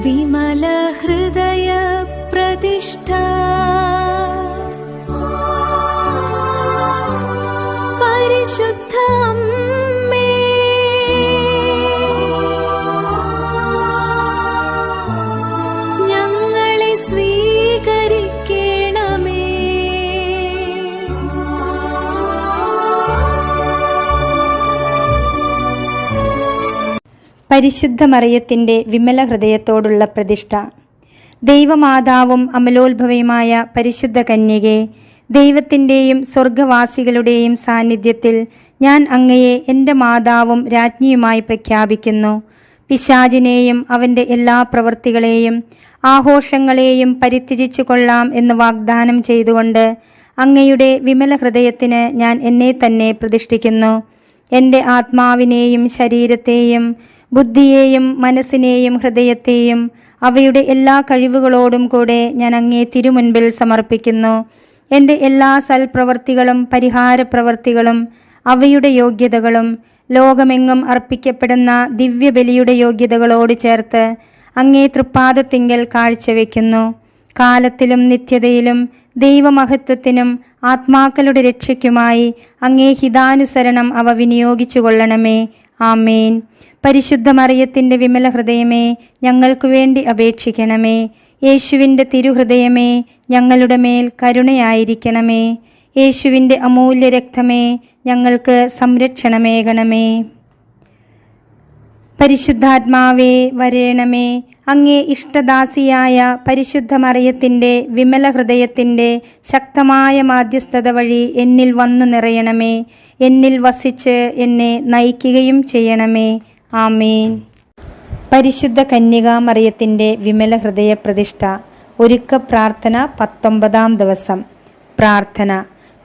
വിമല ഹൃദയ പ്രതിഷ്ഠ പരിശുദ്ധ അമ്മേ, ഞങ്ങളെ സ്വീകരിക്കണമേ. പരിശുദ്ധ മറിയത്തിൻ്റെ വിമല ഹൃദയത്തോടുള്ള പ്രതിഷ്ഠ. ദൈവമാതാവും അമലോത്ഭവയുമായ പരിശുദ്ധ കന്യകെ, ദൈവത്തിൻ്റെയും സ്വർഗവാസികളുടെയും സാന്നിധ്യത്തിൽ ഞാൻ അങ്ങയെ എൻ്റെ മാതാവും രാജ്ഞിയുമായി പ്രഖ്യാപിക്കുന്നു. പിശാചിനെയും അവൻ്റെ എല്ലാ പ്രവൃത്തികളെയും ആഘോഷങ്ങളെയും പരിത്യജിച്ചു കൊള്ളാം എന്ന് വാഗ്ദാനം ചെയ്തുകൊണ്ട് അങ്ങയുടെ വിമല ഹൃദയത്തിന് ഞാൻ എന്നെ തന്നെ പ്രതിഷ്ഠിക്കുന്നു. എൻ്റെ ആത്മാവിനെയും ശരീരത്തെയും ബുദ്ധിയെയും മനസ്സിനെയും ഹൃദയത്തെയും അവയുടെ എല്ലാ കഴിവുകളോടും കൂടെ ഞാൻ അങ്ങേ തിരുമുൻപിൽ സമർപ്പിക്കുന്നു. എൻ്റെ എല്ലാ സൽപ്രവർത്തികളും പരിഹാരപ്രവർത്തികളും അവയുടെ യോഗ്യതകളും ലോകമെങ്ങും അർപ്പിക്കപ്പെടുന്ന ദിവ്യബലിയുടെ യോഗ്യതകളോട് ചേർത്ത് അങ്ങേ തൃപ്പാദത്തിങ്കൽ കാഴ്ചവെക്കുന്നു. കാലത്തിലും നിത്യതയിലും ദൈവമഹത്വത്തിനും ആത്മാക്കളുടെ രക്ഷയ്ക്കുമായി അങ്ങേ ഹിതാനുസരണം അവ വിനിയോഗിച്ചു കൊള്ളണമേ. ആമേൻ. പരിശുദ്ധ മറിയത്തിൻ്റെ വിമല ഹൃദയമേ, ഞങ്ങൾക്കു വേണ്ടി അപേക്ഷിക്കണമേ. യേശുവിൻ്റെ തിരുഹൃദയമേ, ഞങ്ങളുടെ മേൽ കരുണയായിരിക്കണമേ. യേശുവിൻ്റെ അമൂല്യ രക്തമേ, ഞങ്ങൾക്ക് സംരക്ഷണമേകണമേ. പരിശുദ്ധാത്മാവേ വരേണമേ. അങ്ങേ ഇഷ്ടദാസിയായ പരിശുദ്ധ മറിയത്തിൻ്റെ വിമല ഹൃദയത്തിൻ്റെ ശക്തമായ മാധ്യസ്ഥത വഴി എന്നിൽ വന്നു നിറയണമേ. എന്നിൽ വസിച്ച് എന്നെ നയിക്കുകയും ചെയ്യണമേ. ആമേൻ. പരിശുദ്ധ കന്യകാ മറിയത്തിൻ്റെ വിമല ഹൃദയ പ്രതിഷ്ഠ. ഒരുക്ക പ്രാർത്ഥന 19-ാം ദിവസം. പ്രാർത്ഥന.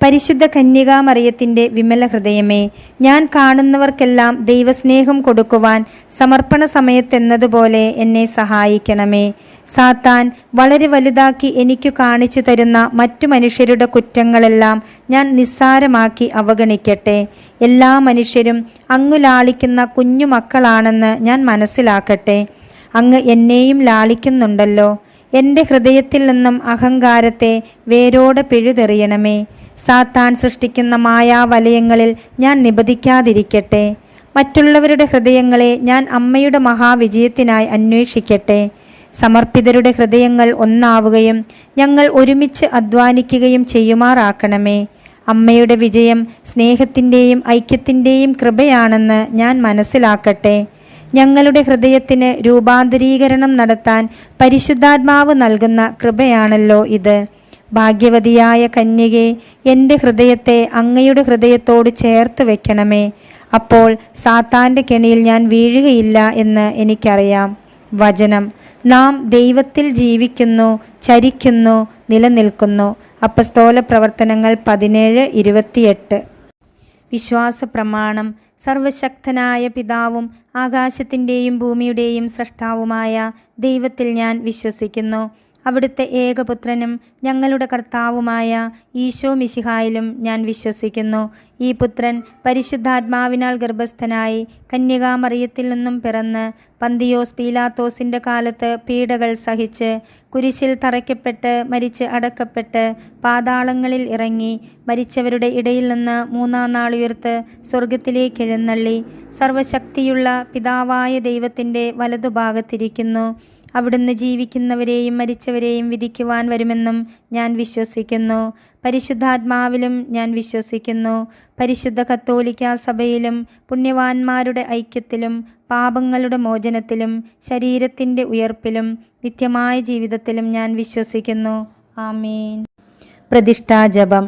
പരിശുദ്ധ കന്യകാ മറിയത്തിൻ്റെ വിമല ഹൃദയമേ, ഞാൻ കാണുന്നവർക്കെല്ലാം ദൈവസ്നേഹം കൊടുക്കുവാൻ സമർപ്പണ സമയത്തെന്നതുപോലെ എന്നെ സഹായിക്കണമേ. സാത്താൻ വളരെ വലുതാക്കി എനിക്കു കാണിച്ചു തരുന്ന മറ്റു മനുഷ്യരുടെ കുറ്റങ്ങളെല്ലാം ഞാൻ നിസ്സാരമാക്കി അവഗണിക്കട്ടെ. എല്ലാ മനുഷ്യരും അങ്ങ് ലാളിക്കുന്ന കുഞ്ഞു മക്കളാണെന്ന് ഞാൻ മനസ്സിലാക്കട്ടെ. അങ്ങ് എന്നെയും ലാളിക്കുന്നുണ്ടല്ലോ. എൻ്റെ ഹൃദയത്തിൽ നിന്നും അഹങ്കാരത്തെ വേരോടെ പിഴുതെറിയണമേ. സാത്താൻ സൃഷ്ടിക്കുന്ന മായാവലയങ്ങളിൽ ഞാൻ നിബദിക്കാതിരിക്കട്ടെ. മറ്റുള്ളവരുടെ ഹൃദയങ്ങളെ ഞാൻ അമ്മയുടെ മഹാവിജയത്തിനായി അന്വേഷിക്കട്ടെ. സമർപ്പിതരുടെ ഹൃദയങ്ങൾ ഒന്നാവുകയും ഞങ്ങൾ ഒരുമിച്ച് അധ്വാനിക്കുകയും ചെയ്യുമാറാക്കണമേ. അമ്മയുടെ വിജയം സ്നേഹത്തിൻ്റെയും ഐക്യത്തിൻ്റെയും കൃപയാണെന്ന് ഞാൻ മനസ്സിലാക്കട്ടെ. ഞങ്ങളുടെ ഹൃദയത്തിന് രൂപാന്തരീകരണം നടത്താൻ പരിശുദ്ധാത്മാവ് നൽകുന്ന കൃപയാണല്ലോ ഇത്. ഭാഗ്യവതിയായ കന്യകെ, എൻ്റെ ഹൃദയത്തെ അങ്ങയുടെ ഹൃദയത്തോട് ചേർത്ത് വെക്കണമേ. അപ്പോൾ സാത്താൻ്റെ കെണിയിൽ ഞാൻ വീഴുകയില്ല എന്ന് എനിക്കറിയാം. വചനം. നാം ദൈവത്തിൽ ജീവിക്കുന്നു, ചരിക്കുന്നു, നിലനിൽക്കുന്നു. അപ്പസ്തോല പ്രവർത്തനങ്ങൾ 17:28. വിശ്വാസ പ്രമാണം. സർവശക്തനായ പിതാവും ആകാശത്തിൻ്റെയും ഭൂമിയുടെയും സ്രഷ്ടാവുമായ ദൈവത്തിൽ ഞാൻ വിശ്വസിക്കുന്നു. അവിടുത്തെ ഏകപുത്രനും ഞങ്ങളുടെ കർത്താവുമായ ഈശോ മിശിഹായിലും ഞാൻ വിശ്വസിക്കുന്നു. ഈ പുത്രൻ പരിശുദ്ധാത്മാവിനാൽ ഗർഭസ്ഥനായി കന്യകാമറിയത്തിൽ നിന്നും പിറന്ന് പന്തിയോസ് പീലാത്തോസിൻ്റെ കാലത്ത് പീഡകൾ സഹിച്ച് കുരിശിൽ തറയ്ക്കപ്പെട്ട് മരിച്ച് അടക്കപ്പെട്ട് പാതാളങ്ങളിൽ ഇറങ്ങി മരിച്ചവരുടെ ഇടയിൽ നിന്ന് 3-ാം നാൾ ഉയർത്ത് സ്വർഗത്തിലേക്ക് എഴുന്നള്ളി സർവശക്തിയുള്ള പിതാവായ ദൈവത്തിൻ്റെ വലതുഭാഗത്തിരിക്കുന്നു. അവിടുന്ന് ജീവിക്കുന്നവരെയും മരിച്ചവരെയും വിധിക്കുവാൻ വരുമെന്നും ഞാൻ വിശ്വസിക്കുന്നു. പരിശുദ്ധാത്മാവിലും ഞാൻ വിശ്വസിക്കുന്നു. പരിശുദ്ധ കത്തോലിക്കാ സഭയിലും പുണ്യവാന്മാരുടെ ഐക്യത്തിലും പാപങ്ങളുടെ മോചനത്തിലും ശരീരത്തിൻ്റെ ഉയർപ്പിലും നിത്യമായ ജീവിതത്തിലും ഞാൻ വിശ്വസിക്കുന്നു. ആമേൻ. പ്രതിഷ്ഠാജപം.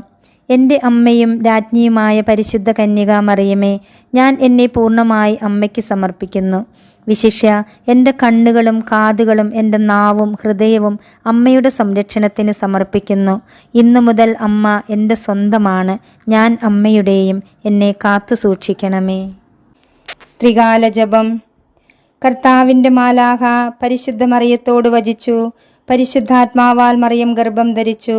എൻ്റെ അമ്മയും രാജ്ഞിയുമായ പരിശുദ്ധ കന്യകാ മറിയമേ, ഞാൻ എന്നെ പൂർണ്ണമായി അമ്മയ്ക്ക് സമർപ്പിക്കുന്നു. വിശിഷ്യ എൻ്റെ കണ്ണുകളും കാതുകളും എൻ്റെ നാവും ഹൃദയവും അമ്മയുടെ സംരക്ഷണത്തിന് സമർപ്പിക്കുന്നു. ഇന്നു മുതൽ അമ്മ എൻ്റെ സ്വന്തമാണ്. ഞാൻ അമ്മയുടെയും. എന്നെ കാത്തു സൂക്ഷിക്കണമേ. ത്രികാല ജപം. കർത്താവിൻ്റെ മാലാഖ പരിശുദ്ധ മറിയത്തോട് വചിച്ചു. പരിശുദ്ധാത്മാവാൽ മറിയം ഗർഭം ധരിച്ചു.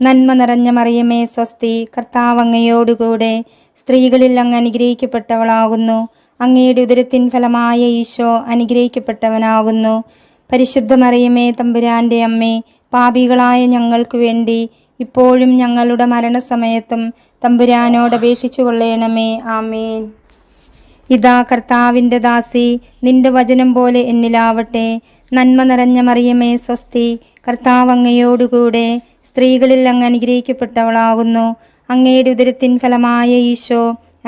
നന്മ നിറഞ്ഞ മറിയമേ സ്വസ്തി, കർത്താവ് അങ്ങയോടുകൂടെ സ്ത്രീകളിൽ അങ്ങ് അനുഗ്രഹിക്കപ്പെട്ടവളാകുന്നു. അങ്ങയുടെ ഉദരത്തിൻ ഫലമായ ഈശോ അനുഗ്രഹിക്കപ്പെട്ടവനാകുന്നു. പരിശുദ്ധ മറിയമേ തമ്പുരാന്റെ അമ്മേ, പാപികളായ ഞങ്ങൾക്ക് വേണ്ടി ഇപ്പോഴും ഞങ്ങളുടെ മരണസമയത്തും തമ്പുരാനോട് അപേക്ഷിച്ചു കൊള്ളണമേ. ആമേൻ. ഇതാ കർത്താവിൻ്റെ ദാസി, നിന്റെ വചനം പോലെ എന്നിലാവട്ടെ. നന്മ നിറഞ്ഞ മറിയമേ സ്വസ്തി, കർത്താവ് അങ്ങയോടുകൂടെ സ്ത്രീകളിൽ അങ്ങ് അനുഗ്രഹിക്കപ്പെട്ടവളാകുന്നു. അങ്ങയുടെ ഉദരത്തിൻ ഫലമായ ഈശോ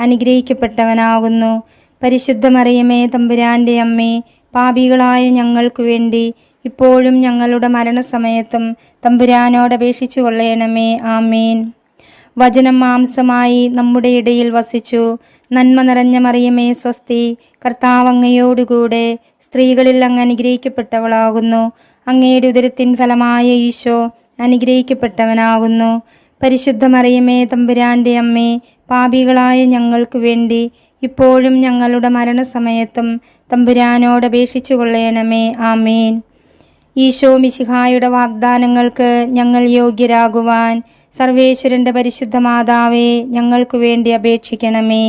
അനുഗ്രഹിക്കപ്പെട്ടവനാകുന്നു. പരിശുദ്ധ മറിയമേ തമ്പുരാന്റെ അമ്മേ, പാപികളായ ഞങ്ങൾക്ക് വേണ്ടി ഇപ്പോഴും ഞങ്ങളുടെ മരണസമയത്തും തമ്പുരാനോട് അപേക്ഷിച്ചു കൊള്ളണമേ. ആമേൻ. വചനം മാംസമായി നമ്മുടെ ഇടയിൽ വസിച്ചു. നന്മ നിറഞ്ഞ മറിയമേ സ്വസ്തി, കർത്താവ് അങ്ങയോടുകൂടെ സ്ത്രീകളിൽ അങ്ങ് അനുഗ്രഹിക്കപ്പെട്ടവളാകുന്നു. അങ്ങയുടെ ഉദരത്തിൻ ഫലമായ ഈശോ അനുഗ്രഹിക്കപ്പെട്ടവനാകുന്നു. പരിശുദ്ധ മറിയമേ തമ്പുരാന്റെ അമ്മേ, പാപികളായ ഞങ്ങൾക്ക് വേണ്ടി ഇപ്പോഴും ഞങ്ങളുടെ മരണസമയത്തും തമ്പുരാനോട് അപേക്ഷിച്ചു കൊള്ളണമേ. ആമേൻ. ഈശോ മിശിഹായുടെ വാഗ്ദാനങ്ങൾക്ക് ഞങ്ങൾ യോഗ്യരാകുവാൻ സർവേശ്വരന്റെ പരിശുദ്ധ മാതാവേ, ഞങ്ങൾക്ക് വേണ്ടി അപേക്ഷിക്കണമേ.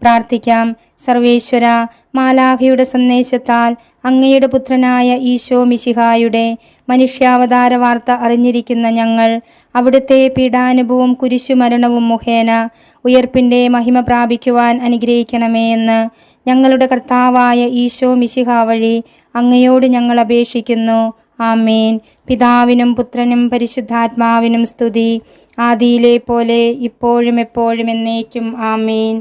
പ്രാർത്ഥിക്കാം. സർവേശ്വര, മാലാഖയുടെ സന്ദേശത്താൽ അങ്ങയുടെ പുത്രനായ ഈശോ മിശിഹായുടെ മനുഷ്യാവതാര വാർത്ത അറിഞ്ഞിരിക്കുന്ന ഞങ്ങൾ അവിടുത്തെ പീഡാനുഭവവും കുരിശുമരണവും മുഖേന ഉയർപ്പിൻ്റെ മഹിമ പ്രാപിക്കുവാൻ അനുഗ്രഹിക്കണമേ എന്ന് ഞങ്ങളുടെ കർത്താവായ ഈശോ മിശിഹ വഴി അങ്ങയോട് ഞങ്ങൾ അപേക്ഷിക്കുന്നു. ആമേൻ. പിതാവിനും പുത്രനും പരിശുദ്ധാത്മാവിനും സ്തുതി, ആദിയിലെ പോലെ ഇപ്പോഴും എപ്പോഴും എന്നേക്കും. ആമേൻ.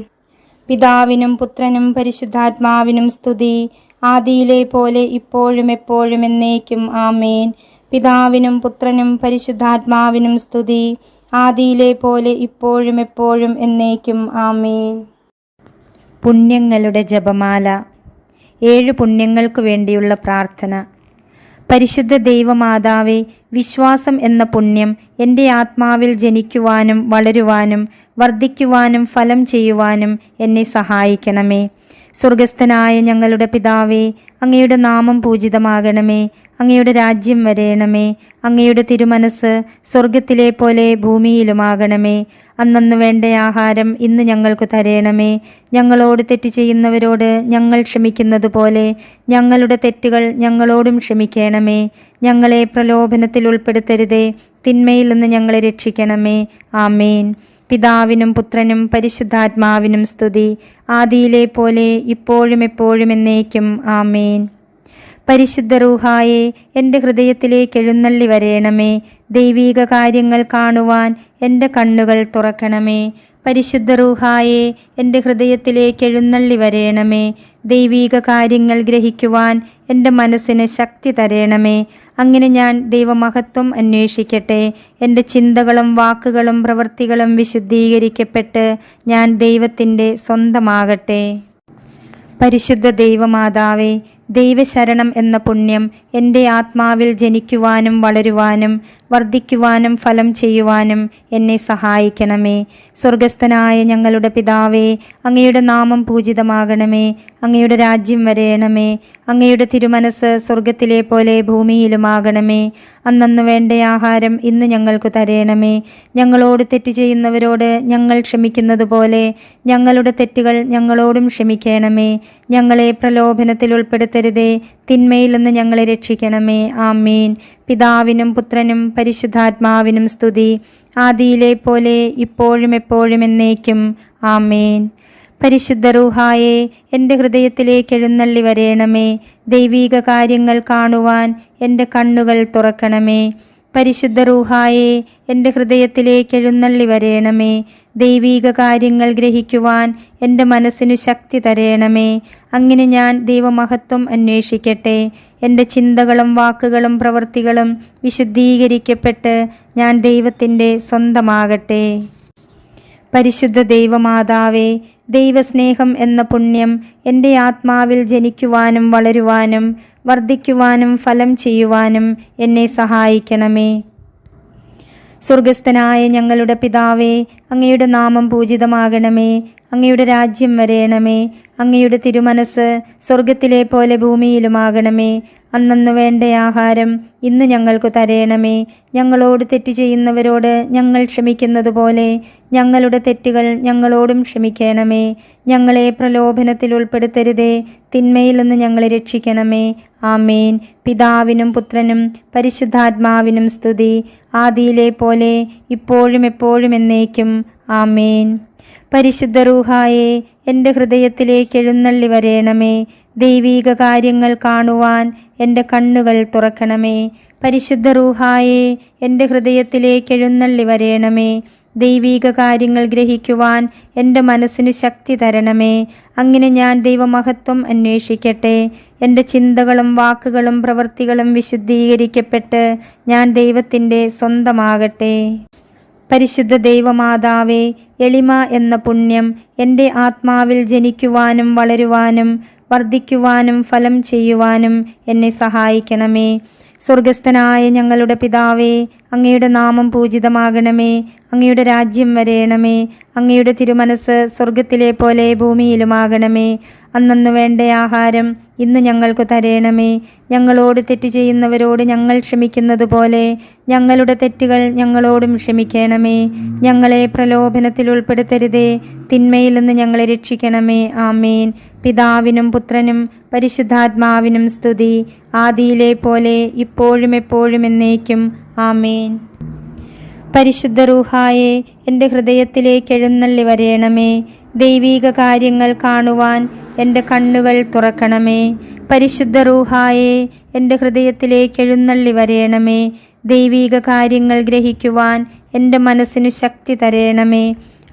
പിതാവിനും പുത്രനും പരിശുദ്ധാത്മാവിനും സ്തുതി, ആദിയിലെ പോലെ ഇപ്പോഴും എപ്പോഴും എന്നേക്കും. ആമേൻ. പിതാവിനും പുത്രനും പരിശുദ്ധാത്മാവിനും സ്തുതി, ആദിയിലെ പോലെ ഇപ്പോഴും എപ്പോഴും എന്നേക്കും. ആമേൻ. പുണ്യങ്ങളുടെ ജപമാല. 7 പുണ്യങ്ങൾക്ക് വേണ്ടിയുള്ള പ്രാർത്ഥന. പരിശുദ്ധ ദൈവമാതാവേ, വിശ്വാസം എന്ന പുണ്യം എൻ്റെ ആത്മാവിൽ ജനിക്കുവാനും വളരുവാനും വർദ്ധിക്കുവാനും ഫലം ചെയ്യുവാനും എന്നെ സഹായിക്കണമേ. സ്വർഗസ്ഥനായ ഞങ്ങളുടെ പിതാവേ, അങ്ങയുടെ നാമം പൂജിതമാകണമേ. അങ്ങയുടെ രാജ്യം വരേണമേ. അങ്ങയുടെ തിരുമനസ് സ്വർഗത്തിലെ പോലെ ഭൂമിയിലുമാകണമേ. അന്നന്ന് വേണ്ട ആഹാരം ഇന്ന് ഞങ്ങൾക്ക് തരേണമേ. ഞങ്ങളോട് തെറ്റ് ചെയ്യുന്നവരോട് ഞങ്ങൾ ക്ഷമിക്കുന്നത് പോലെ ഞങ്ങളുടെ തെറ്റുകൾ ഞങ്ങളോടും ക്ഷമിക്കണമേ. ഞങ്ങളെ പ്രലോഭനത്തിൽ ഉൾപ്പെടുത്തരുതേ, തിന്മയിൽ നിന്ന് ഞങ്ങളെ രക്ഷിക്കണമേ. ആമേൻ. പിതാവിനും പുത്രനും പരിശുദ്ധാത്മാവിനും സ്തുതി, ആദിയിലെ പോലെ ഇപ്പോഴും എപ്പോഴും എന്നേക്കും. ആമേൻ. പരിശുദ്ധ റൂഹായെ, എൻ്റെ ഹൃദയത്തിലേക്ക് എഴുന്നള്ളി വരേണമേ. ദൈവീക കാര്യങ്ങൾ കാണുവാൻ എൻ്റെ കണ്ണുകൾ തുറക്കണമേ. പരിശുദ്ധ റൂഹായെ, എൻ്റെ ഹൃദയത്തിലേക്ക് എഴുന്നള്ളി വരേണമേ. ദൈവീക കാര്യങ്ങൾ ഗ്രഹിക്കുവാൻ എൻ്റെ മനസ്സിന് ശക്തി തരേണമേ. അങ്ങനെ ഞാൻ ദൈവമഹത്വം അന്വേഷിക്കട്ടെ. എൻ്റെ ചിന്തകളും വാക്കുകളും പ്രവൃത്തികളും വിശുദ്ധീകരിക്കപ്പെട്ട് ഞാൻ ദൈവത്തിൻ്റെ സ്വന്തമാകട്ടെ. പരിശുദ്ധ ദൈവമാതാവേ, ദൈവശരണം എന്ന പുണ്യം എൻ്റെ ആത്മാവിൽ ജനിക്കുവാനും വളരുവാനും വർദ്ധിക്കുവാനും ഫലം ചെയ്യുവാനും എന്നെ സഹായിക്കണമേ. സ്വർഗസ്ഥനായ ഞങ്ങളുടെ പിതാവേ, അങ്ങയുടെ നാമം പൂജിതമാകണമേ. അങ്ങയുടെ രാജ്യം വരേണമേ. അങ്ങയുടെ തിരുമനസ് സ്വർഗത്തിലെ പോലെ ഭൂമിയിലുമാകണമേ. അന്നന്ന് വേണ്ട ആഹാരം ഇന്ന് ഞങ്ങൾക്ക് തരേണമേ. ഞങ്ങളോട് തെറ്റ് ചെയ്യുന്നവരോട് ഞങ്ങൾ ക്ഷമിക്കുന്നത് പോലെ ഞങ്ങളുടെ തെറ്റുകൾ ഞങ്ങളോടും ക്ഷമിക്കണമേ. ഞങ്ങളെ പ്രലോഭനത്തിൽ ഉൾപ്പെടുത്തരുതേ, തിന്മയിൽ നിന്ന് ഞങ്ങളെ രക്ഷിക്കണമേ. ആമേൻ. പിതാവിനും പുത്രനും പരിശുദ്ധാത്മാവിനും സ്തുതി, ആദിയിലെ പോലെ ഇപ്പോഴും എപ്പോഴും എന്നേക്കും. ആമേൻ. പരിശുദ്ധ റൂഹായെ, എൻ്റെ ഹൃദയത്തിലേക്ക് എഴുന്നള്ളി വരേണമേ. ദൈവീക കാര്യങ്ങൾ കാണുവാൻ എൻ്റെ കണ്ണുകൾ തുറക്കണമേ. പരിശുദ്ധ റൂഹായെ, എൻ്റെ ഹൃദയത്തിലേക്ക് എഴുന്നള്ളി വരേണമേ. ദൈവീക കാര്യങ്ങൾ ഗ്രഹിക്കുവാൻ എൻ്റെ മനസ്സിനു ശക്തി തരേണമേ. അങ്ങനെ ഞാൻ ദൈവമഹത്വം അന്വേഷിക്കട്ടെ. എൻ്റെ ചിന്തകളും വാക്കുകളും പ്രവൃത്തികളും വിശുദ്ധീകരിക്കപ്പെട്ട് ഞാൻ ദൈവത്തിൻ്റെ സ്വന്തമാകട്ടെ. പരിശുദ്ധ ദൈവമാതാവേ, ദൈവസ്നേഹം എന്ന പുണ്യം എൻ്റെ ആത്മാവിൽ ജനിക്കുവാനും വളരുവാനും വർദ്ധിക്കുവാനും ഫലം ചെയ്യുവാനും എന്നെ സഹായിക്കണമേ. സ്വർഗസ്ഥനായ ഞങ്ങളുടെ പിതാവേ, അങ്ങയുടെ നാമം പൂജിതമാകണമേ. അങ്ങയുടെ രാജ്യം വരേണമേ. അങ്ങയുടെ തിരുമനസ് സ്വർഗത്തിലെ പോലെ ഭൂമിയിലുമാകണമേ. അന്നന്നു വേണ്ട ആഹാരം ഇന്ന് ഞങ്ങൾക്ക് തരേണമേ. ഞങ്ങളോട് തെറ്റു ചെയ്യുന്നവരോട് ഞങ്ങൾ ക്ഷമിക്കുന്നത് പോലെ ഞങ്ങളുടെ തെറ്റുകൾ ഞങ്ങളോടും ക്ഷമിക്കണമേ. ഞങ്ങളെ പ്രലോഭനത്തിൽ ഉൾപ്പെടുത്തരുതേ, തിന്മയിൽ നിന്ന് ഞങ്ങളെ രക്ഷിക്കണമേ. ആമേൻ. പിതാവിനും പുത്രനും പരിശുദ്ധാത്മാവിനും സ്തുതി, ആദിയിലെ പോലെ ഇപ്പോഴും എപ്പോഴും എന്നേക്കും. ആമേൻ. പരിശുദ്ധ റൂഹായെ എൻ്റെ ഹൃദയത്തിലേക്ക് എഴുന്നള്ളി വരേണമേ. ദൈവീക കാര്യങ്ങൾ കാണുവാൻ എൻ്റെ കണ്ണുകൾ തുറക്കണമേ. പരിശുദ്ധ റൂഹായെ എൻ്റെ ഹൃദയത്തിലേക്ക് എഴുന്നള്ളി വരേണമേ. ദൈവീക കാര്യങ്ങൾ ഗ്രഹിക്കുവാൻ എൻ്റെ മനസ്സിന് ശക്തി തരണമേ. അങ്ങനെ ഞാൻ ദൈവമഹത്വം അന്വേഷിക്കട്ടെ. എൻ്റെ ചിന്തകളും വാക്കുകളും പ്രവൃത്തികളും വിശുദ്ധീകരിക്കപ്പെട്ട് ഞാൻ ദൈവത്തിൻ്റെ സ്വന്തമാകട്ടെ. പരിശുദ്ധ ദൈവമാതാവേ, എളിമ എന്ന പുണ്യം എൻ്റെ ആത്മാവിൽ ജനിക്കുവാനും വളരുവാനും വർദ്ധിക്കുവാനും ഫലം ചെയ്യുവാനും എന്നെ സഹായിക്കണമേ. സ്വർഗസ്ഥനായ ഞങ്ങളുടെ പിതാവേ, അങ്ങയുടെ നാമം പൂജിതമാകണമേ. അങ്ങയുടെ രാജ്യം വരേണമേ. അങ്ങയുടെ തിരുമനസ് സ്വർഗത്തിലെ പോലെ ഭൂമിയിലുമാകണമേ. അന്നന്നു വേണ്ട ആഹാരം ഇന്ന് ഞങ്ങൾക്ക് തരേണമേ. ഞങ്ങളോട് തെറ്റു ചെയ്യുന്നവരോട് ഞങ്ങൾ ക്ഷമിക്കുന്നത് പോലെ ഞങ്ങളുടെ തെറ്റുകൾ ഞങ്ങളോടും ക്ഷമിക്കണമേ. ഞങ്ങളെ പ്രലോഭനത്തിൽ ഉൾപ്പെടുത്തരുതേ, തിന്മയിൽ നിന്ന് ഞങ്ങളെ രക്ഷിക്കണമേ. ആമേൻ. പിതാവിനും പുത്രനും പരിശുദ്ധാത്മാവിനും സ്തുതി, ആദിയിലെ പോലെ ഇപ്പോഴും എപ്പോഴും എന്നേക്കും. ആമേൻ. പരിശുദ്ധ റൂഹായെ എൻ്റെ ഹൃദയത്തിലേക്ക് എഴുന്നള്ളി വരേണമേ. ദൈവീക കാര്യങ്ങൾ കാണുവാൻ എൻ്റെ കണ്ണുകൾ തുറക്കണമേ. പരിശുദ്ധ റൂഹായെ എൻ്റെ ഹൃദയത്തിലേക്ക് എഴുന്നള്ളി വരേണമേ. ദൈവീക കാര്യങ്ങൾ ഗ്രഹിക്കുവാൻ എൻ്റെ മനസ്സിനു ശക്തി തരേണമേ.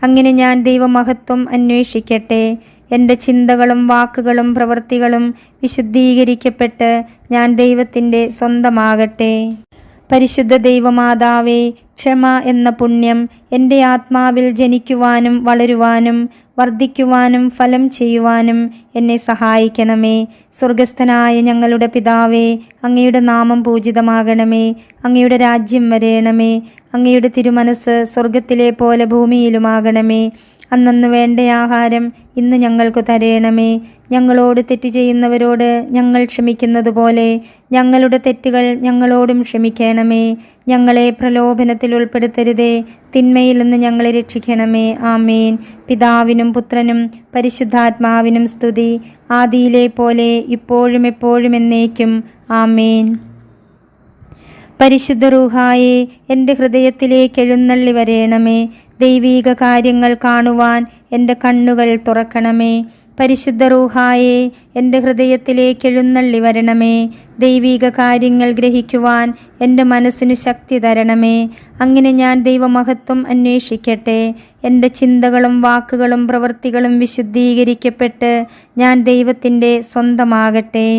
അങ്ങനെ ഞാൻ ദൈവമഹത്വം അന്വേഷിക്കട്ടെ. എൻ്റെ ചിന്തകളും വാക്കുകളും പ്രവൃത്തികളും വിശുദ്ധീകരിക്കപ്പെട്ട് ഞാൻ ദൈവത്തിൻ്റെ സ്വന്തമാകട്ടെ. പരിശുദ്ധ ദൈവമാതാവേ, ക്ഷമ എന്ന പുണ്യം എൻ്റെ ആത്മാവിൽ ജനിക്കുവാനും വളരുവാനും വർദ്ധിക്കുവാനും ഫലം ചെയ്യുവാനും എന്നെ സഹായിക്കണമേ. സ്വർഗസ്ഥനായ ഞങ്ങളുടെ പിതാവേ, അങ്ങയുടെ നാമം പൂജിതമാകണമേ. അങ്ങയുടെ രാജ്യം വരേണമേ. അങ്ങയുടെ തിരുമനസ് സ്വർഗത്തിലെ പോലെ ഭൂമിയിലുമാകണമേ. അന്നന്നു വേണ്ട ആഹാരം ഇന്ന് ഞങ്ങൾക്ക് തരേണമേ. ഞങ്ങളോട് തെറ്റു ചെയ്യുന്നവരോട് ഞങ്ങൾ ക്ഷമിക്കുന്നത് പോലെ ഞങ്ങളുടെ തെറ്റുകൾ ഞങ്ങളോടും ക്ഷമിക്കണമേ. ഞങ്ങളെ പ്രലോഭനത്തിൽ ഉൾപ്പെടുത്തരുതേ, തിന്മയിൽ നിന്ന് ഞങ്ങളെ രക്ഷിക്കണമേ. ആമേൻ. പിതാവിനും പുത്രനും പരിശുദ്ധാത്മാവിനും സ്തുതി, ആദിയിലെ പോലെ ഇപ്പോഴും എപ്പോഴും എന്നേക്കും. ആമേൻ. പരിശുദ്ധ റൂഹായെ എൻ്റെ ഹൃദയത്തിലേക്ക് എഴുന്നള്ളി വരേണമേ. ദൈവീക കാര്യങ്ങൾ കാണുവാൻ എൻ്റെ കണ്ണുകൾ തുറക്കണമേ. പരിശുദ്ധ റൂഹായെ എൻ്റെ ഹൃദയത്തിലേക്ക് എഴുന്നള്ളി വരണമേ. ദൈവീക കാര്യങ്ങൾ ഗ്രഹിക്കുവാൻ എൻ്റെ മനസ്സിനു ശക്തി തരണമേ. അങ്ങനെ ഞാൻ ദൈവമഹത്വം അന്വേഷിക്കട്ടെ. എൻ്റെ ചിന്തകളും വാക്കുകളും പ്രവൃത്തികളും വിശുദ്ധീകരിക്കപ്പെട്ട് ഞാൻ ദൈവത്തിൻ്റെ സ്വന്തമാകട്ടെ.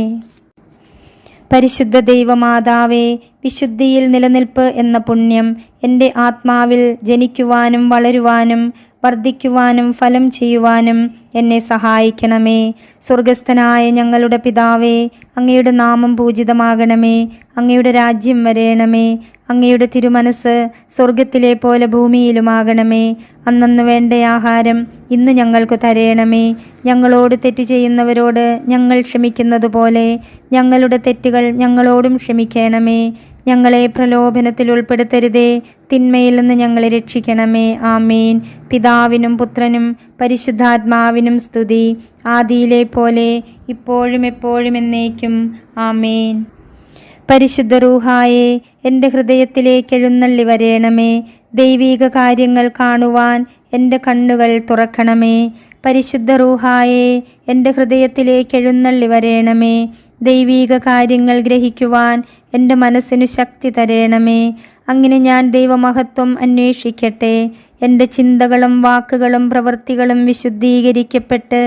പരിശുദ്ധ ദൈവമാതാവേ, വിശുദ്ധിയിൽ നിലനിൽപ്പ് എന്ന പുണ്യം എൻ്റെ ആത്മാവിൽ ജനിക്കുവാനും വളരുവാനും വർദ്ധിക്കുവാനും ഫലം ചെയ്യുവാനും എന്നെ സഹായിക്കണമേ. സ്വർഗസ്ഥനായ ഞങ്ങളുടെ പിതാവേ, അങ്ങയുടെ നാമം പൂജിതമാകണമേ. അങ്ങയുടെ രാജ്യം വരേണമേ. അങ്ങയുടെ തിരുമനസ് സ്വർഗത്തിലെ പോലെ ഭൂമിയിലുമാകണമേ. അന്നന്നു വേണ്ട ആഹാരം ഇന്ന് ഞങ്ങൾക്ക് തരേണമേ. ഞങ്ങളോട് തെറ്റു ചെയ്യുന്നവരോട് ഞങ്ങൾ ക്ഷമിക്കുന്നത് പോലെ ഞങ്ങളുടെ തെറ്റുകൾ ഞങ്ങളോടും ക്ഷമിക്കണമേ. ഞങ്ങളെ പ്രലോഭനത്തിൽ ഉൾപ്പെടുത്തരുതേ, തിന്മയിൽ നിന്ന് ഞങ്ങളെ രക്ഷിക്കണമേ. ആമേൻ. പിതാവിനും പുത്രനും പരിശുദ്ധാത്മാവിനും സ്തുതി, ആദിയിലെ പോലെ ഇപ്പോഴും എപ്പോഴും എന്നേക്കും. ആമേൻ. പരിശുദ്ധ റൂഹായെ എൻ്റെ ഹൃദയത്തിലേക്ക് എഴുന്നള്ളി വരേണമേ. ദൈവീക കാര്യങ്ങൾ കാണുവാൻ എൻ്റെ കണ്ണുകൾ തുറക്കണമേ. പരിശുദ്ധ റൂഹായെ എൻ്റെ ഹൃദയത്തിലേക്ക് എഴുന്നള്ളി വരേണമേ. ദൈവീക കാര്യങ്ങൾ ഗ്രഹിക്കുവാൻ എൻ്റെ മനസ്സിനു ശക്തി തരേണമേ. അങ്ങനെ ഞാൻ ദൈവമഹത്വം അന്വേഷിക്കട്ടെ. എൻ്റെ ചിന്തകളും വാക്കുകളും പ്രവൃത്തികളും വിശുദ്ധീകരിക്കപ്പെട്ട്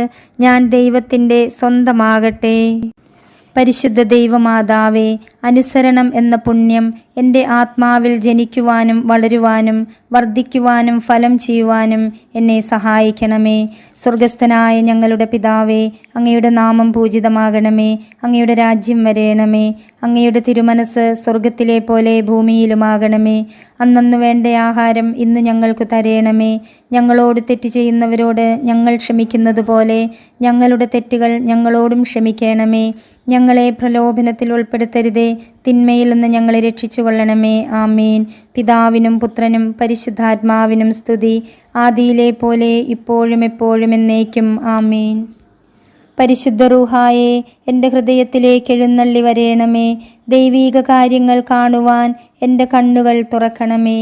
ഞാൻ ദൈവത്തിൻ്റെ സ്വന്തമാകട്ടെ. പരിശുദ്ധ ദൈവമാതാവേ, അനുസരണം എന്ന പുണ്യം എൻ്റെ ആത്മാവിൽ ജനിക്കുവാനും വളരുവാനും വർദ്ധിക്കുവാനും ഫലം ചെയ്യുവാനും എന്നെ സഹായിക്കണമേ. സ്വർഗസ്ഥനായ ഞങ്ങളുടെ പിതാവേ, അങ്ങയുടെ നാമം പൂജിതമാകണമേ. അങ്ങയുടെ രാജ്യം വരേണമേ. അങ്ങയുടെ തിരുമനസ് സ്വർഗത്തിലെ പോലെ ഭൂമിയിലുമാകണമേ. അന്നന്നു വേണ്ട ആഹാരം ഇന്ന് ഞങ്ങൾക്ക് തരേണമേ. ഞങ്ങളോട് തെറ്റ് ചെയ്യുന്നവരോട് ഞങ്ങൾ ക്ഷമിക്കുന്നത് പോലെ ഞങ്ങളുടെ തെറ്റുകൾ ഞങ്ങളോടും ക്ഷമിക്കണമേ. ഞങ്ങളെ പ്രലോഭനത്തിൽ ഉൾപ്പെടുത്തരുതേ, തിന്മയിൽ നിന്ന് ഞങ്ങളെ രക്ഷിച്ചു കൊള്ളണമേ. ആമേൻ. പിതാവിനും പുത്രനും പരിശുദ്ധാത്മാവിനും സ്തുതി, ആദിയിലെ പോലെ ഇപ്പോഴും എപ്പോഴും എന്നേക്കും. ആമേൻ. പരിശുദ്ധ റൂഹായെ എൻ്റെ ഹൃദയത്തിലേക്ക് എഴുന്നള്ളി വരേണമേ. ദൈവീക കാര്യങ്ങൾ കാണുവാൻ എൻ്റെ കണ്ണുകൾ തുറക്കണമേ.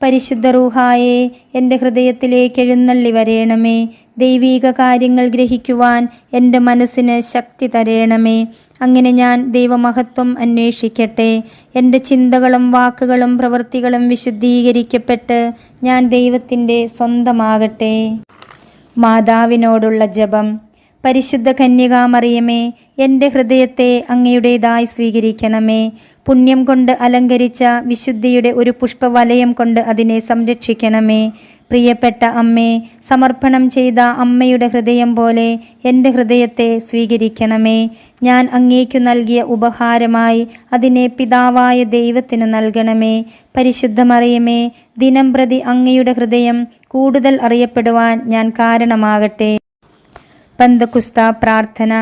പരിശുദ്ധ റൂഹായെ എൻ്റെ ഹൃദയത്തിലേക്ക് എഴുന്നള്ളി വരേണമേ. ദൈവീക കാര്യങ്ങൾ ഗ്രഹിക്കുവാൻ എൻ്റെ മനസ്സിന് ശക്തി തരേണമേ. അങ്ങനെ ഞാൻ ദൈവമഹത്വം അന്വേഷിക്കട്ടെ. എൻ്റെ ചിന്തകളും വാക്കുകളും പ്രവൃത്തികളും വിശുദ്ധീകരിക്കപ്പെട്ട് ഞാൻ ദൈവത്തിൻ്റെ സ്വന്തമാകട്ടെ. മാതാവിനോടുള്ള ജപം. പരിശുദ്ധ കന്യകാമറിയമേ, എൻ്റെ ഹൃദയത്തെ അങ്ങയുടേതായി സ്വീകരിക്കണമേ. പുണ്യം കൊണ്ട് അലങ്കരിച്ച വിശുദ്ധിയുടെ ഒരു പുഷ്പവലയം കൊണ്ട് അതിനെ സംരക്ഷിക്കണമേ. പ്രിയപ്പെട്ട അമ്മേ, സമർപ്പണം ചെയ്ത അമ്മയുടെ ഹൃദയം പോലെ എൻ്റെ ഹൃദയത്തെ സ്വീകരിക്കണമേ. ഞാൻ അങ്ങേക്കു നൽകിയ ഉപഹാരമായി അതിനെ പിതാവായ ദൈവത്തിന് നൽകണമേ. പരിശുദ്ധ മറിയമേ, ദിനം പ്രതി അങ്ങയുടെ ഹൃദയം കൂടുതൽ അറിയപ്പെടുവാൻ ഞാൻ കാരണമാകട്ടെ. പന്തക്കുസ്ത പ്രാർത്ഥന.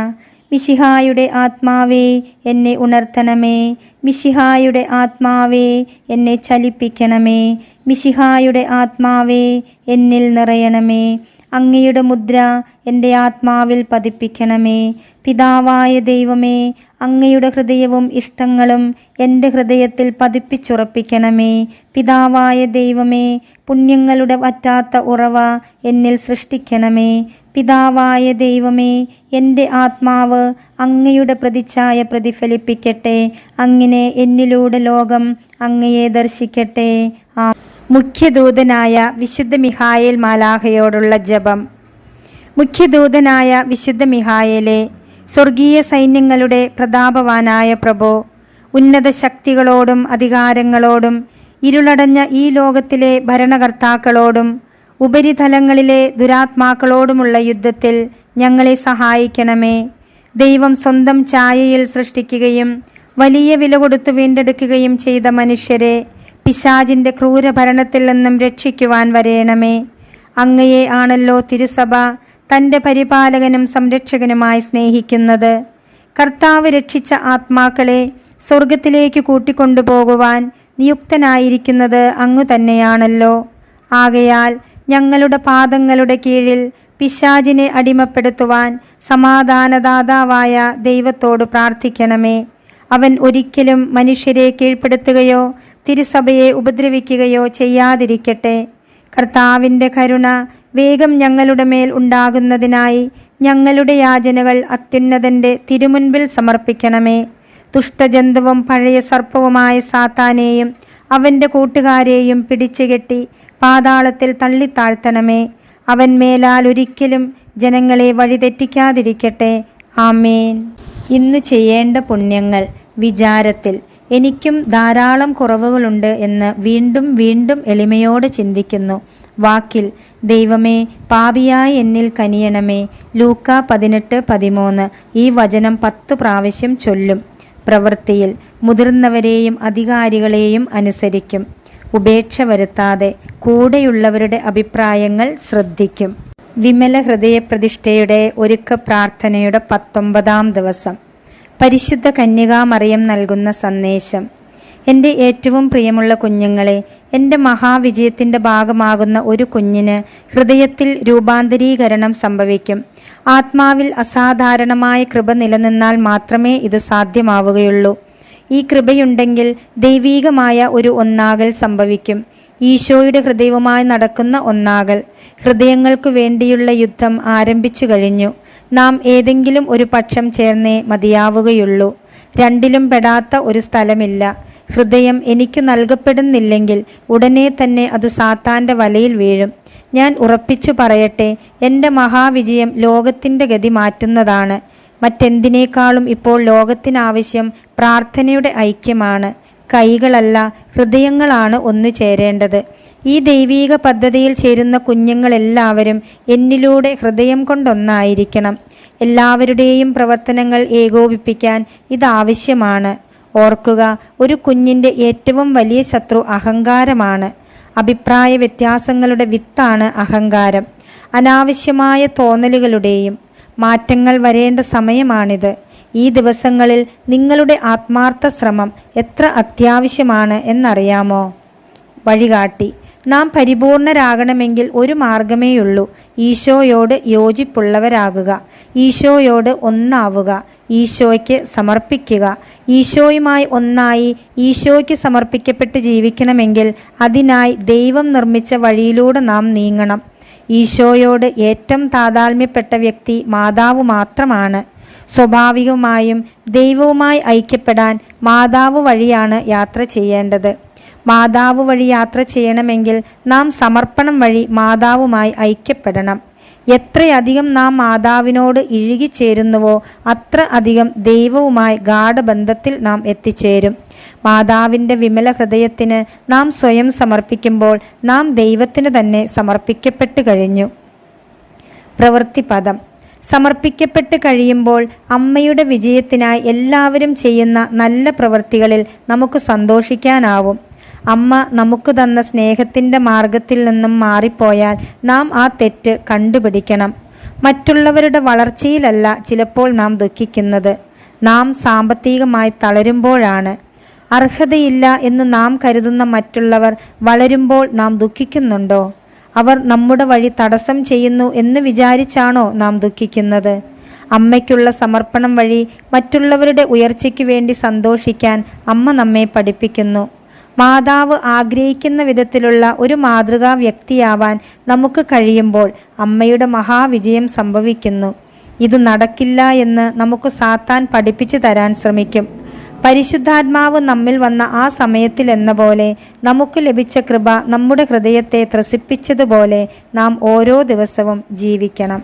മിശിഹായുടെ ആത്മാവേ, എന്നെ ഉണർത്തണമേ. മിശിഹായുടെ ആത്മാവേ, എന്നെ ചലിപ്പിക്കണമേ. മിശിഹായുടെ ആത്മാവേ, എന്നിൽ നിറയണമേ. അങ്ങയുടെ മുദ്ര എൻ്റെ ആത്മാവിൽ പതിപ്പിക്കണമേ. പിതാവായ ദൈവമേ, അങ്ങയുടെ ഹൃദയവും ഇഷ്ടങ്ങളും എൻ്റെ ഹൃദയത്തിൽ പതിപ്പിച്ചുറപ്പിക്കണമേ. പിതാവായ ദൈവമേ, പുണ്യങ്ങളുടെ വറ്റാത്ത ഉറവ എന്നിൽ സൃഷ്ടിക്കണമേ. പിതാവായ ദൈവമേ, എൻ്റെ ആത്മാവ് അങ്ങയുടെ പ്രതിച്ഛായ പ്രതിഫലിപ്പിക്കട്ടെ. അങ്ങനെ എന്നിലൂടെ ലോകം അങ്ങയെ ദർശിക്കട്ടെ. മുഖ്യദൂതനായ വിശുദ്ധ മിഖായേൽ മാലാഖയോടുള്ള ജപം. മുഖ്യദൂതനായ വിശുദ്ധ മിഖായേലെ, സ്വർഗീയ സൈന്യങ്ങളുടെ പ്രതാപവാനായ പ്രഭോ, ഉന്നത ശക്തികളോടും അധികാരങ്ങളോടും ഇരുളടഞ്ഞ ഈ ലോകത്തിലെ ഭരണകർത്താക്കളോടും ഉപരിതലങ്ങളിലെ ദുരാത്മാക്കളോടുമുള്ള യുദ്ധത്തിൽ ഞങ്ങളെ സഹായിക്കണമേ. ദൈവം സ്വന്തം ഛായയിൽ സൃഷ്ടിക്കുകയും വലിയ വില കൊടുത്തു വീണ്ടെടുക്കുകയും ചെയ്ത മനുഷ്യരെ പിശാചിൻ്റെ ക്രൂരഭരണത്തിൽ നിന്നും രക്ഷിക്കുവാൻ വരേണമേ. അങ്ങയെ ആണല്ലോ തിരുസഭ തൻ്റെ പരിപാലകനും സംരക്ഷകനുമായി സ്നേഹിക്കുന്നത്. കർത്താവ് രക്ഷിച്ച ആത്മാക്കളെ സ്വർഗത്തിലേക്ക് കൂട്ടിക്കൊണ്ടുപോകുവാൻ നിയുക്തനായിരിക്കുന്നത് അങ്ങ് തന്നെയാണല്ലോ. ആകയാൽ ഞങ്ങളുടെ പാദങ്ങളുടെ കീഴിൽ പിശാചിനെ അടിമപ്പെടുത്തുവാൻ സമാധാനദാതാവായ ദൈവത്തോട് പ്രാർത്ഥിക്കണമേ. അവൻ ഒരിക്കലും മനുഷ്യരെ കീഴ്പ്പെടുത്തുകയോ തിരുസഭയെ ഉപദ്രവിക്കുകയോ ചെയ്യാതിരിക്കട്ടെ. കർത്താവിൻ്റെ കരുണ വേഗം ഞങ്ങളുടെ മേൽ ഉണ്ടാകുന്നതിനായി ഞങ്ങളുടെ യാചനകൾ അത്യുന്നതൻ്റെ തിരുമുൻപിൽ സമർപ്പിക്കണമേ. ദുഷ്ടജന്തുവും പഴയ സർപ്പവുമായ സാത്താനെയും അവൻ്റെ കൂട്ടുകാരെയും പിടിച്ചുകെട്ടി പാതാളത്തിൽ തള്ളിത്താഴ്ത്തണമേ. അവൻ മേലാൽ ഒരിക്കലും ജനങ്ങളെ വഴിതെറ്റിക്കാതിരിക്കട്ടെ. ആമേൻ. ഇന്നു ചെയ്യേണ്ട പുണ്യങ്ങൾ. വിചാരത്തിൽ എനിക്കും ധാരാളം കുറവുകളുണ്ട് എന്ന് വീണ്ടും വീണ്ടും എളിമയോടെ ചിന്തിക്കുന്നു. വാക്കിൽ ദൈവമേ, പാപിയായി എന്നിൽ കനിയണമേ. ലൂക്ക 18:13 ഈ വചനം 10 പ്രാവശ്യം ചൊല്ലും. പ്രവൃത്തിയിൽ മുതിർന്നവരെയും അധികാരികളെയും അനുസരിക്കും. ഉപേക്ഷ വരുത്താതെ കൂടെയുള്ളവരുടെ അഭിപ്രായങ്ങൾ ശ്രദ്ധിക്കും. വിമല ഹൃദയ പ്രതിഷ്ഠയുടെ ഒരുക്ക പ്രാർത്ഥനയുടെ 19-ാം ദിവസം. പരിശുദ്ധ കന്യകാമറിയം നൽകുന്ന സന്ദേശം. എൻ്റെ ഏറ്റവും പ്രിയമുള്ള കുഞ്ഞുങ്ങളെ, എൻ്റെ മഹാവിജയത്തിൻ്റെ ഭാഗമാകുന്ന ഒരു കുഞ്ഞിന് ഹൃദയത്തിൽ രൂപാന്തരീകരണം സംഭവിക്കും. ആത്മാവിൽ അസാധാരണമായ കൃപ നിലനിന്നാൽ മാത്രമേ ഇത് സാധ്യമാവുകയുള്ളൂ. ഈ കൃപയുണ്ടെങ്കിൽ ദൈവീകമായ ഒരു ഒന്നാകൽ സംഭവിക്കും. ഈശോയുടെ ഹൃദയവുമായി നടക്കുന്ന ഒന്നാകൽ. ഹൃദയങ്ങൾക്കു വേണ്ടിയുള്ള യുദ്ധം ആരംഭിച്ചു കഴിഞ്ഞു. നാം ഏതെങ്കിലും ഒരു പക്ഷം ചേർന്നേ മതിയാവുകയുള്ളൂ. രണ്ടിലും പെടാത്ത ഒരു സ്ഥലമില്ല. ഹൃദയം എനിക്ക് നൽകപ്പെടുന്നില്ലെങ്കിൽ ഉടനെ തന്നെ അത് സാത്താൻ്റെ വലയിൽ വീഴും. ഞാൻ ഉറപ്പിച്ചു പറയട്ടെ, എൻ്റെ മഹാവിജയം ലോകത്തിൻ്റെ ഗതി മാറ്റുന്നതാണ്. മറ്റെന്തിനേക്കാളും ഇപ്പോൾ ലോകത്തിനാവശ്യം പ്രാർത്ഥനയുടെ ഐക്യമാണ്. കൈകളല്ല, ഹൃദയങ്ങളാണ് ഒന്നു ചേരേണ്ടത്. ഈ ദൈവീക പദ്ധതിയിൽ ചേരുന്ന കുഞ്ഞുങ്ങളെല്ലാവരും എന്നിലൂടെ ഹൃദയം കൊണ്ടൊന്നായിരിക്കണം. എല്ലാവരുടെയും പ്രവർത്തനങ്ങൾ ഏകോപിപ്പിക്കാൻ ഇതാവശ്യമാണ്. ഓർക്കുക, ഒരു കുഞ്ഞിൻ്റെ ഏറ്റവും വലിയ ശത്രു അഹങ്കാരമാണ്. അഭിപ്രായ വ്യത്യാസങ്ങളുടെ വിത്താണ് അഹങ്കാരം. അനാവശ്യമായ തോന്നലുകളുടെയും മാറ്റങ്ങൾ വരേണ്ട സമയമാണിത്. ഈ ദിവസങ്ങളിൽ നിങ്ങളുടെ ആത്മാർത്ഥ ശ്രമം എത്ര അത്യാവശ്യമാണ് എന്നറിയാമോ? വഴികാട്ടി: നാം പരിപൂർണരാകണമെങ്കിൽ ഒരു മാർഗമേയുള്ളൂ. ഈശോയോട് യോജിപ്പുള്ളവരാകുക, ഈശോയോട് ഒന്നാവുക, ഈശോയ്ക്ക് സമർപ്പിക്കുക. ഈശോയുമായി ഒന്നായി ഈശോയ്ക്ക് സമർപ്പിക്കപ്പെട്ട് ജീവിക്കണമെങ്കിൽ അതിനായി ദൈവം നിർമ്മിച്ച വഴിയിലൂടെ നാം നീങ്ങണം. ഈശോയോട് ഏറ്റവും താതാത്മ്യപ്പെട്ട വ്യക്തി മാതാവ് മാത്രമാണ്. സ്വാഭാവികമായും ദൈവവുമായി ഐക്യപ്പെടാൻ മാതാവ് വഴിയാണ് യാത്ര ചെയ്യേണ്ടത്. മാതാവ് വഴി യാത്ര ചെയ്യണമെങ്കിൽ നാം സമർപ്പണം വഴി മാതാവുമായി ഐക്യപ്പെടണം. എത്രയധികം നാം മാതാവിനോട് ഇഴുകിച്ചേരുന്നുവോ അത്ര അധികം ദൈവവുമായി ഗാഢബന്ധത്തിൽ നാം എത്തിച്ചേരും. മാതാവിൻ്റെ വിമല ഹൃദയത്തിന് നാം സ്വയം സമർപ്പിക്കുമ്പോൾ നാം ദൈവത്തിന് തന്നെ സമർപ്പിക്കപ്പെട്ട് കഴിഞ്ഞു. പ്രവൃത്തിപദം: സമർപ്പിക്കപ്പെട്ട് കഴിയുമ്പോൾ അമ്മയുടെ വിജയത്തിനായി എല്ലാവരും ചെയ്യുന്ന നല്ല പ്രവൃത്തികളിൽ നമുക്ക് സന്തോഷിക്കാനാവും. അമ്മ നമുക്ക് തന്ന സ്നേഹത്തിൻ്റെ മാർഗത്തിൽ നിന്നും മാറിപ്പോയാൽ നാം ആ തെറ്റ് കണ്ടുപിടിക്കണം. മറ്റുള്ളവരുടെ വളർച്ചയിലല്ല ചിലപ്പോൾ നാം ദുഃഖിക്കുന്നത്, നാം സാമ്പത്തികമായി തളരുമ്പോഴാണ്. അർഹതയില്ല എന്ന് നാം കരുതുന്ന മറ്റുള്ളവർ വളരുമ്പോൾ നാം ദുഃഖിക്കുന്നുണ്ടോ? അവർ നമ്മുടെ വഴി തടസ്സം ചെയ്യുന്നു എന്ന് വിചാരിച്ചാണോ നാം ദുഃഖിക്കുന്നത്? അമ്മയ്ക്കുള്ള സമർപ്പണം വഴി മറ്റുള്ളവരുടെ ഉയർച്ചയ്ക്ക് വേണ്ടി സന്തോഷിക്കാൻ അമ്മ നമ്മെ പഠിപ്പിക്കുന്നു. മാതാവ് ആഗ്രഹിക്കുന്ന വിധത്തിലുള്ള ഒരു മാതൃകാ വ്യക്തിയാവാൻ നമുക്ക് കഴിയുമ്പോൾ അമ്മയുടെ മഹാവിജയം സംഭവിക്കുന്നു. ഇത് നടക്കില്ല എന്ന് നമുക്ക് സാത്താൻ പഠിപ്പിച്ചു തരാൻ ശ്രമിക്കും. പരിശുദ്ധാത്മാവ് നമ്മിൽ വന്ന ആ സമയത്തിൽ എന്ന പോലെ നമുക്ക് ലഭിച്ച കൃപ നമ്മുടെ ഹൃദയത്തെ ത്രസിപ്പിച്ചതുപോലെ നാം ഓരോ ദിവസവും ജീവിക്കണം.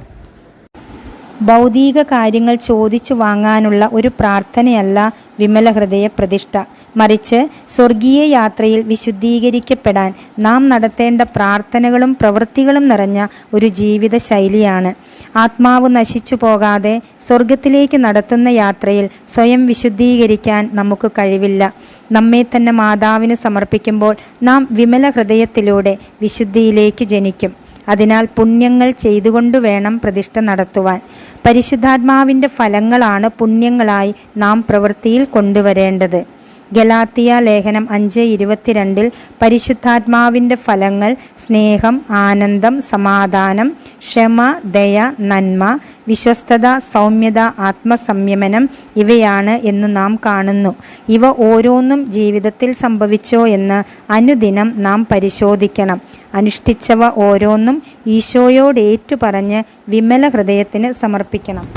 ഭൗതിക കാര്യങ്ങൾ ചോദിച്ചു വാങ്ങാനുള്ള ഒരു പ്രാർത്ഥനയല്ല വിമല ഹൃദയ പ്രതിഷ്ഠ. മറിച്ച് സ്വർഗീയ യാത്രയിൽ വിശുദ്ധീകരിക്കപ്പെടാൻ നാം നടത്തേണ്ട പ്രാർത്ഥനകളും പ്രവൃത്തികളും നിറഞ്ഞ ഒരു ജീവിത ശൈലിയാണ്. ആത്മാവ് നശിച്ചു പോകാതെ സ്വർഗത്തിലേക്ക് നടത്തുന്ന യാത്രയിൽ സ്വയം വിശുദ്ധീകരിക്കാൻ നമുക്ക് കഴിവില്ല. നമ്മെ തന്നെ മാതാവിന് സമർപ്പിക്കുമ്പോൾ നാം വിമല ഹൃദയത്തിലൂടെ വിശുദ്ധിയിലേക്ക് ജനിക്കും. അതിനാൽ പുണ്യങ്ങൾ ചെയ്തുകൊണ്ട് വേണം പ്രതിഷ്ഠ നടത്തുവാൻ. പരിശുദ്ധാത്മാവിൻ്റെ ഫലങ്ങളാണ് പുണ്യങ്ങളായി നാം പ്രവൃത്തിയിൽ കൊണ്ടുവരേണ്ടത്. ഗലാത്തിയ ലേഖനം 5:22 പരിശുദ്ധാത്മാവിൻ്റെ ഫലങ്ങൾ സ്നേഹം, ആനന്ദം, സമാധാനം, ക്ഷമ, ദയ, നന്മ, വിശ്വസ്തത, സൗമ്യത, ആത്മസംയമനം ഇവയാണ് എന്ന് നാം കാണുന്നു. ഇവ ഓരോന്നും ജീവിതത്തിൽ സംഭവിച്ചോ എന്ന് അനുദിനം നാം പരിശോധിക്കണം. അനുഷ്ഠിച്ചവ ഓരോന്നും ഈശോയോട് ഏറ്റുപറഞ്ഞ് വിമല ഹൃദയത്തിന് സമർപ്പിക്കണം.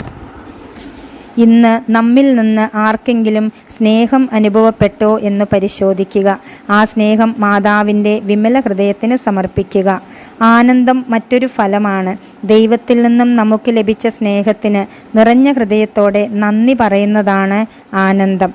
ഇന്ന് നമ്മിൽ നിന്ന് ആർക്കെങ്കിലും സ്നേഹം അനുഭവപ്പെട്ടോ എന്ന് പരിശോധിക്കുക. ആ സ്നേഹം മാതാവിൻ്റെ വിമല ഹൃദയത്തിന് സമർപ്പിക്കുക. ആനന്ദം മറ്റൊരു ഫലമാണ്. ദൈവത്തിൽ നിന്നും നമുക്ക് ലഭിച്ച സ്നേഹത്തിന് നിറഞ്ഞ ഹൃദയത്തോടെ നന്ദി പറയുന്നതാണ് ആനന്ദം.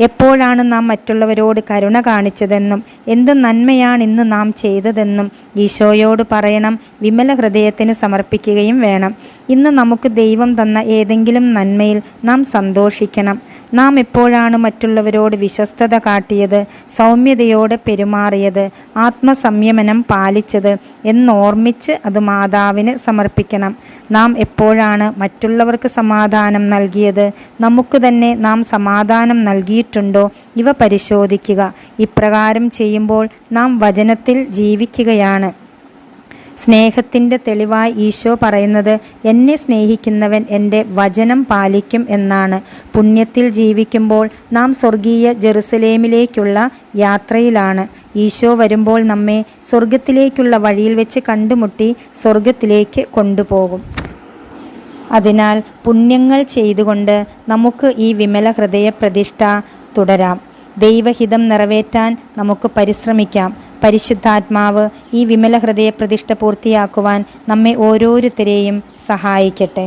എപ്പോഴാണ് നാം മറ്റുള്ളവരോട് കരുണ കാണിച്ചതെന്നും എന്ത് നന്മയാണ് ഇന്ന് നാം ചെയ്തതെന്നും ഈശോയോട് പറയണം. വിമല ഹൃദയത്തിന് സമർപ്പിക്കുകയും വേണം. ഇന്ന് നമുക്ക് ദൈവം തന്ന ഏതെങ്കിലും നന്മയിൽ നാം സന്തോഷിക്കണം. നാം എപ്പോഴാണ് മറ്റുള്ളവരോട് വിശ്വസ്തത കാട്ടിയത്, സൗമ്യതയോടെ പെരുമാറിയത്, ആത്മസംയമനം പാലിച്ചത് എന്നോർമ്മിച്ച് അത് മാതാവിന് സമർപ്പിക്കണം. നാം എപ്പോഴാണ് മറ്റുള്ളവർക്ക് സമാധാനം നൽകിയത്, നമുക്ക് തന്നെ നാം സമാധാനം നൽകിയിട്ടുണ്ടോ? ഇവ പരിശോധിക്കുക. ഇപ്രകാരം ചെയ്യുമ്പോൾ നാം വചനത്തിൽ ജീവിക്കുകയാണ്. സ്നേഹത്തിൻ്റെ തെളിവായി ഈശോ പറയുന്നത്, എന്നെ സ്നേഹിക്കുന്നവൻ എൻ്റെ വചനം പാലിക്കും എന്നാണ്. പുണ്യത്തിൽ ജീവിക്കുമ്പോൾ നാം സ്വർഗീയ ജെറുസലേമിലേക്കുള്ള യാത്രയിലാണ്. ഈശോ വരുമ്പോൾ നമ്മെ സ്വർഗത്തിലേക്കുള്ള വഴിയിൽ വെച്ച് കണ്ടുമുട്ടി സ്വർഗത്തിലേക്ക് കൊണ്ടുപോകും. അതിനാൽ പുണ്യങ്ങൾ ചെയ്തുകൊണ്ട് നമുക്ക് ഈ വിമല ഹൃദയ പ്രതിഷ്ഠ തുടരാം. ദൈവഹിതം നിറവേറ്റാൻ നമുക്ക് പരിശ്രമിക്കാം. പരിശുദ്ധാത്മാവ് ഈ വിമല ഹൃദയ പ്രതിഷ്ഠ പൂർത്തിയാക്കുവാൻ നമ്മെ ഓരോരുത്തരെയും സഹായിക്കട്ടെ.